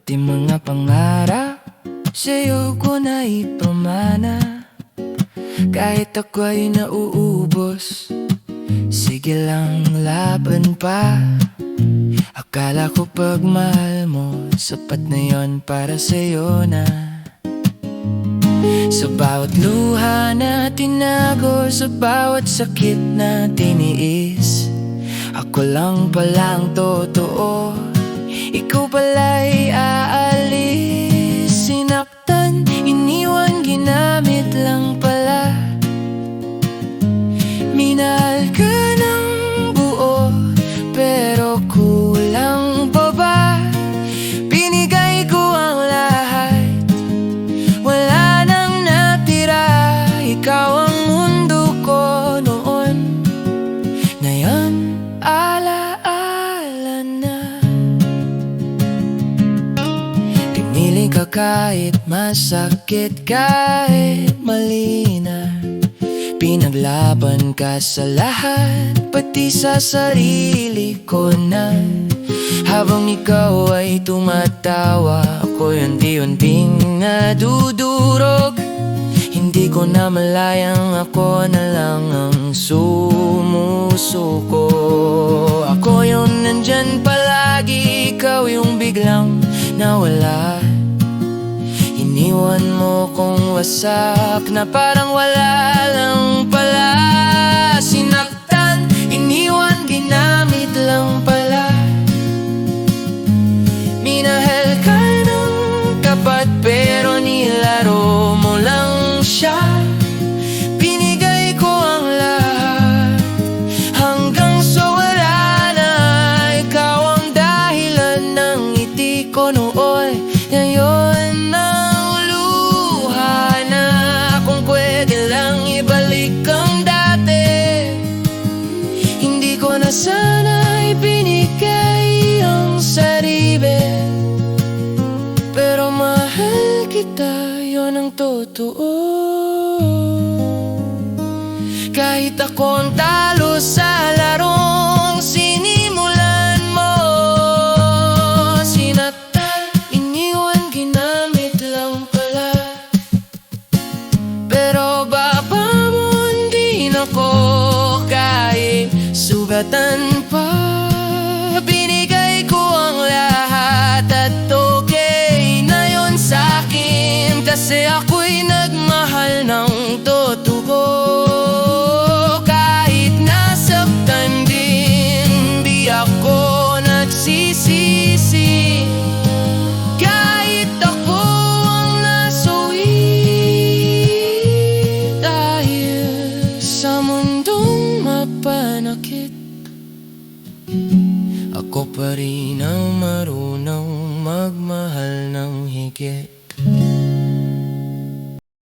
Pati mga pangarap sa'yo ko na ipamana. Kahit ako ay nauubos, sige lang laban pa. Akala ko pag mahal mo, sapat na yon para sa'yo na. Sa bawat luha na tinago, sa bawat sakit na tiniis, ako lang pala ang totoo, ikaw pala'y aalis. Sinaktan, iniwan, ginamit lang pala. Minahal ka ng buo, pero kulang pa ba? Binigay ko ang lahat, wala nang natira. Ikaw ang mundo ko noon, ngayon alaala na. Pinili ka kahit masakit, kahit mali na. Pinaglaban ka sa lahat, pati sa sarili ko na. Habang ikaw ay tumatawa, ako'y unti-unting nadudurog. Hindi ko na malayang ako na lang ang sumusuko. Ako yung nandyan palagi, ikaw yung biglang nawala. Iniwan mo kong wasak na parang wala lang pala. Sinaktan, iniwan, ginamit lang pala. Minahal ka ng tapat, pero nilaro mo lang siya. Binigay ko ang lahat, hanggang sa wala na. Ikaw ang dahilan ng ngiti ko noon, ngayon ang luha na. Kung pwede lang ibalik ang dati, hindi ko na sana ibinigay ang sarili. Pero mahal kita, yun ang totoo. Kahit ako'ng talo sa larong sinimulan mo. Sinaktan, iniwan, ginamit lang pala. Pero baba mo, hindi na ko kahit sugatan pa. Binigay ko ang lahat at okay na yun sa'kin, kasi ako'y nagmahal ng totoo. Kahit nasaktan din, di ako nagsisisi. Kahit ako ang nasuwi, dahil sa mundong mapanakit, ako pa rin ang marunong magmahal ng higit.